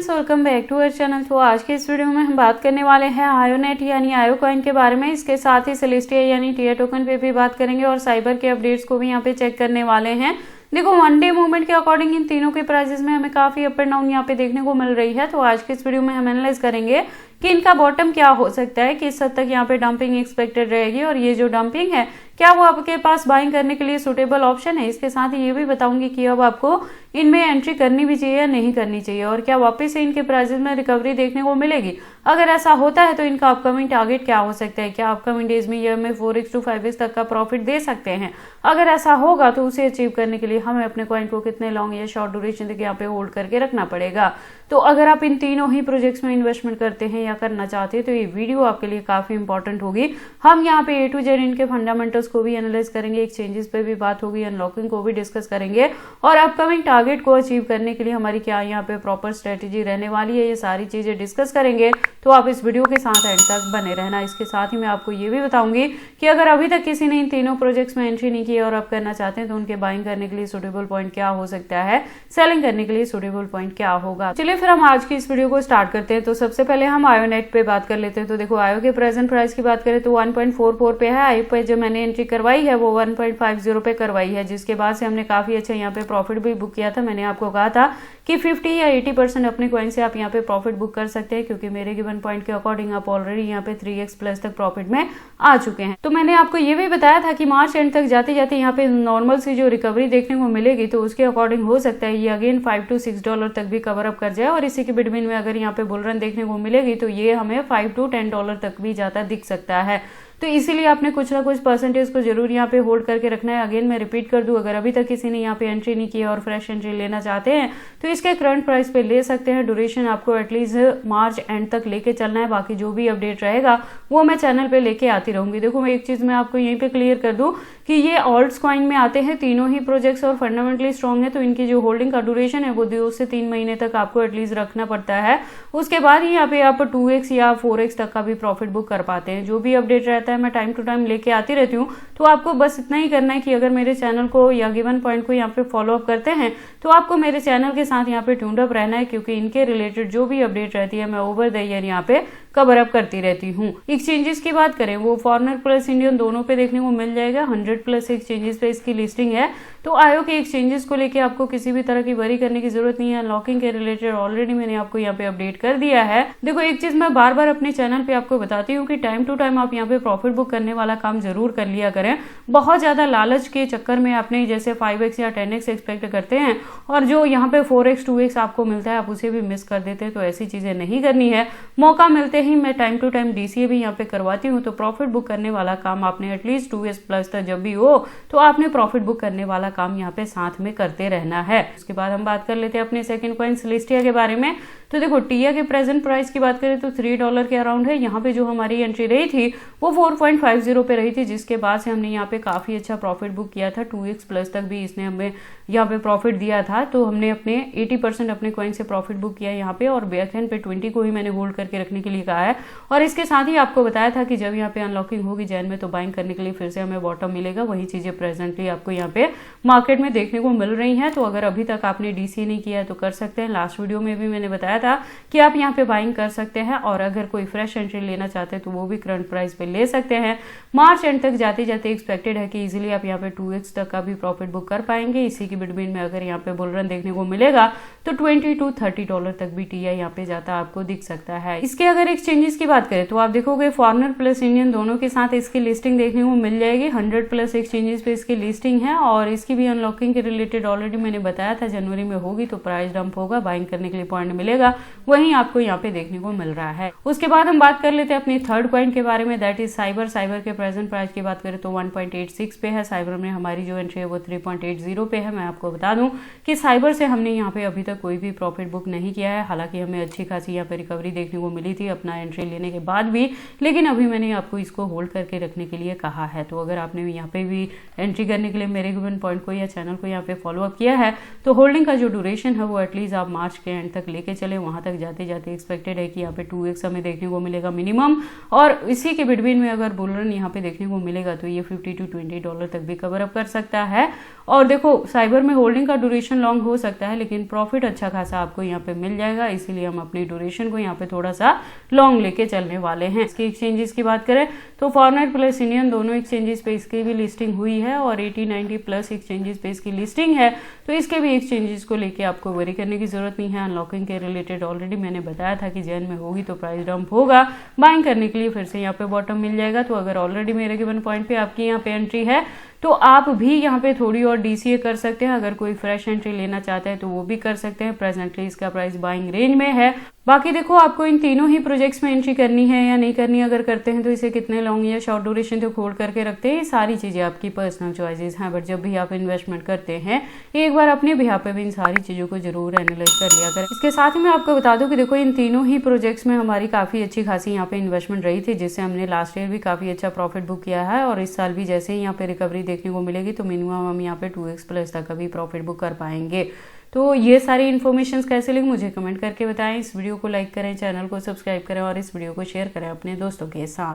Friends, welcome back to our channel. तो आज के इस वीडियो में हम बात करने वाले हैं आयोनेट यानी आयो कॉइन के बारे में। इसके साथ ही सेलेस्टिया यानी टिया टोकन पे भी बात करेंगे और साइबर के अपडेट्स को भी यहाँ पे चेक करने वाले हैं। देखो, वन डे मूवमेंट के अकॉर्डिंग इन तीनों के प्राइसेस में हमें काफी अप एंड डाउन यहाँ पे देखने को मिल रही है। तो आज के इस वीडियो में हम एनालाइज करेंगे कि इनका बॉटम क्या हो सकता है, किस हद तक यहाँ पे डंपिंग एक्सपेक्टेड रहेगी और ये जो डंपिंग है क्या वो आपके पास बाइंग करने के लिए सुटेबल ऑप्शन है। इसके साथ ही ये भी बताऊंगी कि अब आपको इनमें एंट्री करनी भी चाहिए या नहीं करनी चाहिए और क्या वापस से इनके प्राइसेस में रिकवरी देखने को मिलेगी। अगर ऐसा होता है तो इनका अपकमिंग टारगेट क्या हो सकता है, क्या अपकमिंग डेज में ये हमें 4x to 5x तक का प्रॉफिट दे सकते हैं। अगर ऐसा होगा तो उसे अचीव करने के लिए हमें अपने कॉइन को कितने लॉन्ग या शॉर्ट ड्यूरेशन तक यहाँ पे होल्ड करके रखना पड़ेगा। तो अगर आप इन तीनों ही प्रोजेक्ट्स में इन्वेस्टमेंट करते हैं या करना चाहते हैं तो ये वीडियो आपके लिए काफी इंपॉर्टेंट होगी। हम यहाँ पे A to Z इनके फंडामेंटल्स को भी एनालाइज करेंगे, एक्सचेंजेस पे भी बात होगी, अनलॉकिंग को भी डिस्कस करेंगे और अपकमिंग टारगेट को अचीव करने के लिए हमारी क्या यहाँ पे प्रॉपर स्ट्रेटेजी रहने वाली है, ये सारी चीजें डिस्कस करेंगे। तो आप इस वीडियो के साथ एंड तक बने रहना। इसके साथ ही मैं आपको ये भी बताऊंगी कि अगर अभी तक किसी ने इन तीनों प्रोजेक्ट्स में एंट्री नहीं की और आप करना चाहते हैं तो उनके बाइंग करने के लिए सुटेबल पॉइंट क्या हो सकता है, सेलिंग करने के लिए सुटेबल पॉइंट क्या होगा। चलिए फिर हम आज की इस वीडियो को स्टार्ट करते हैं। तो सबसे पहले हम आयोनेट पे बात कर लेते हैं। तो देखो, आयो के प्रेजेंट प्राइस की बात करें तो 1.44 पे है। आयो पे जो मैंने एंट्री करवाई है वो 1.50 पे करवाई है, जिसके बाद से हमने काफी अच्छा यहाँ पे प्रॉफिट भी बुक किया था। मैंने आपको कहा था कि 50 या 80% अपने कॉइन से आप यहाँ पे प्रॉफिट बुक कर सकते हैं, क्योंकि मेरे गिवन पॉइंट के अकॉर्डिंग आप ऑलरेडी यहाँ पे 3x प्लस तक प्रॉफिट में आ चुके हैं। तो मैंने आपको ये भी बताया था कि मार्च एंड तक जाते जाते यहाँ पे नॉर्मल सी जो रिकवरी देखने को मिलेगी तो उसके अकॉर्डिंग हो सकता है ये अगेन $5 to $6 तक भी कवर अप कर जाए और इसी के बिटवीन में अगर यहाँ पे बुल रन देखने को मिलेगी तो ये हमें $5 to $10 तक भी जाता दिख सकता है। तो इसीलिए आपने कुछ ना कुछ परसेंटेज को जरूर यहाँ पे होल्ड करके रखना है। अगेन मैं रिपीट कर दूं, अगर अभी तक किसी ने यहाँ पे एंट्री नहीं किया और फ्रेश एंट्री लेना चाहते हैं तो इसके करंट प्राइस पे ले सकते हैं। ड्यूरेशन आपको एटलीस्ट मार्च एंड तक लेके चलना है। बाकी जो भी अपडेट रहेगा वो मैं चैनल पे लेके आती रहूंगी। देखो, मैं एक चीज मैं आपको यहीं पे क्लियर कर दूं कि ये ऑल्ट्स कॉइन में आते हैं तीनों ही प्रोजेक्ट्स और फंडामेंटली स्ट्रॉन्ग है, तो इनकी जो होल्डिंग का ड्यूरेशन है वो 2 से 3 महीने तक आपको एटलीस्ट रखना पड़ता है। उसके बाद ही यहाँ पे आप 2x या 4x तक का भी प्रॉफिट बुक कर पाते हैं। जो भी अपडेट रहता है मैं टाइम टू टाइम लेके आती रहती हूँ। तो आपको बस इतना ही करना है कि अगर मेरे चैनल को या गिवन पॉइंट को यहाँ पे फॉलो अप करते हैं तो आपको मेरे चैनल के साथ यहाँ पे ट्यून्ड अप रहना है, क्योंकि इनके रिलेटेड जो भी अपडेट रहती है मैं ओवर द ईयर यहाँ पे कवर अप करती रहती हूँ। एक्सचेंजेस की बात करें वो फॉरेनर प्लस इंडियन दोनों पे देखने को मिल जाएगा। 100+ एक्सचेंजेस पे इसकी लिस्टिंग है। तो आयो के एक्सचेंजेस को लेके आपको किसी भी तरह की वरी करने की जरूरत नहीं है। अनलॉकिंग के रिलेटेड ऑलरेडी मैंने आपको यहाँ पे अपडेट कर दिया है। देखो, एक चीज मैं बार बार अपने चैनल पे आपको बताती हूँ कि टाइम टू टाइम आप यहाँ पे प्रॉफिट बुक करने वाला काम जरूर कर लिया करें। बहुत ज्यादा लालच के चक्कर में आपने जैसे 5x या 10x एक्सपेक्ट करते हैं और जो यहाँ पे 4x 2x आपको मिलता है आप उसे भी मिस कर देते हैं। तो ऐसी चीजें नहीं करनी है। मौका मिलते ही मैं टाइम टू टाइम DCA भी यहाँ पे करवाती हूँ। तो प्रॉफिट बुक करने वाला काम आपने एटलीस्ट 2x प्लस तक जब भी हो तो आपने प्रॉफिट बुक करने वाला काम यहाँ पे साथ में करते रहना है। उसके बाद हम बात कर लेते हैं अपने सेकंड कॉइन सेलेस्टिया के बारे में। तो देखो, टिया के प्रेजेंट प्राइस की बात करें तो $3 के अराउंड है। यहाँ पे जो हमारी एंट्री रही थी वो 4.50 पे रही थी, जिसके बाद से हमने यहाँ पे काफी अच्छा प्रॉफिट बुक किया था। 2x प्लस तक भी इसने हमें यहाँ पे प्रॉफिट दिया था। तो हमने अपने 80% अपने कॉइन से प्रॉफिट बुक किया यहाँ पे और बैक एंड पे 20 को ही मैंने होल्ड करके रखने के लिए कहा है। और इसके साथ ही आपको बताया था कि जब यहाँ पे अनलॉकिंग होगी जैन में तो बाइंग करने के लिए फिर से हमें बॉटम मिलेगा। वही चीजें प्रेजेंटली आपको यहाँ पे मार्केट में देखने को मिल रही हैं। तो अगर अभी तक आपने DCA नहीं किया है तो कर सकते हैं। लास्ट वीडियो में भी मैंने बताया था कि आप यहाँ पे बाइंग कर सकते हैं और अगर कोई फ्रेश एंट्री लेना चाहते हैं तो वो भी करंट प्राइस पे ले सकते हैं। मार्च एंड तक जाते जाते एक्सपेक्टेड है कि इजीली आप यहाँ पे 2x तक का भी प्रॉफिट बुक कर पाएंगे। इसी के बिटवीन में अगर यहाँ पे बुल रन देखने को मिलेगा तो $20 to $30 तक भी टिया यहाँ पे जाता आपको दिख सकता है। इसके अगर एक्सचेंजेस की बात करें तो आप देखोगे फॉरेनर प्लस इंडियन दोनों के साथ इसकी लिस्टिंग देखने को मिल जाएगी। 100+ एक्सचेंजेस पे इसकी लिस्टिंग है और इसकी भी अनलॉकिंग के रिलेटेड ऑलरेडी मैंने बताया था जनवरी में होगी तो प्राइस डंप होगा, बाइंग करने के लिए पॉइंट मिलेगा, वहीं आपको यहाँ पे देखने को मिल रहा है। उसके बाद हम बात कर लेते हैं अपनी थर्ड कॉइन के बारे में, दैट इज साइबर। साइबर के प्रेजेंट प्राइस की बात करें तो 1.86 पे है। साइबर में हमारी जो एंट्री है वो 3.80 पे है। मैं आपको बता दूं कि साइबर से हमने यहाँ पे अभी तक कोई भी प्रॉफिट बुक नहीं किया है। हालांकि हमें अच्छी खासी यहाँ पे रिकवरी देखने को मिली थी अपना एंट्री लेने के बाद भी, लेकिन अभी मैंने आपको इसको होल्ड करके रखने के लिए कहा है। तो अगर आपने यहाँ पे भी एंट्री करने के लिए मेरे गिवन पॉइंट को या चैनल को यहाँ पे फॉलो अप किया है तो होल्डिंग का जो ड्यूरेशन है वो एटलीस्ट आप मार्च के एंड तक लेके चले लेवल है वहां तक जाते जाते एक्सपेक्टेड है कि यहाँ पे 2x हमें देखने को मिलेगा मिनिमम, और इसी के बिटवीन में अगर बुल रन यहाँ पे देखने को मिलेगा तो ये $15 to $20 तक भी कवर अप कर सकता है। और देखो साइबर में होल्डिंग का ड्यूरेशन लॉन्ग हो सकता है, लेकिन प्रॉफिट अच्छा खासा आपको यहाँ पे मिल जाएगा, इसीलिए हम अपनी ड्यूरेशन को यहाँ पे थोड़ा सा लॉन्ग लेके चलने वाले हैं। इसके एक्सचेंजेस की बात करें तो फॉरनेट प्लस इंडियन दोनों एक्सचेंजेस पे इसकी भी लिस्टिंग हुई है और 80-90 प्लस एक्सचेंजेस पे इसकी लिस्टिंग है, तो इसके भी एक्सचेंजेस को लेके आपको वरी करने की जरूरत नहीं है। अनलॉकिंग के रिलेटेड ऑलरेडी मैंने बताया था कि जैन में होगी तो प्राइस डंप होगा, बाइंग करने के लिए फिर से यहाँ पे बॉटम मिल जाएगा। तो अगर ऑलरेडी मेरे गिवन पॉइंट पे आपकी यहाँ पे एंट्री है तो आप भी यहाँ पे थोड़ी और डीसीए कर सकते हैं। अगर कोई फ्रेश एंट्री लेना चाहता है तो वो भी कर सकते हैं। प्रेजेंटली इसका प्राइस बाइंग रेंज में है। बाकी देखो आपको इन तीनों ही प्रोजेक्ट्स में एंट्री करनी है या नहीं करनी, अगर करते हैं तो इसे कितने लॉन्ग या शॉर्ट ड्यूरेशन तक होल्ड करके रखते हैं, ये सारी चीजें आपकी पर्सनल चॉइसेस हैं। बट जब भी आप इन्वेस्टमेंट करते हैं एक बार अपने बिहाफ पे भी इन सारी चीजों को जरूर एनालाइज कर लिया करें। इसके साथ ही मैं आपको बता दूं कि देखो इन तीनों ही प्रोजेक्ट्स में हमारी काफी अच्छी खासी यहाँ पे इन्वेस्टमेंट रही थी, जिससे हमने लास्ट ईयर भी काफी अच्छा प्रॉफिट बुक किया है, और इस साल भी जैसे ही यहाँ पे रिकवरी देखने को मिलेगी तो मिनिमम हम यहाँ पे 2x प्लस तक अभी प्रॉफिट बुक कर पाएंगे। तो ये सारी इन्फॉर्मेशन कैसे लगी मुझे कमेंट करके बताएं। इस वीडियो को लाइक करें, चैनल को सब्सक्राइब करें और इस वीडियो को शेयर करें अपने दोस्तों के साथ।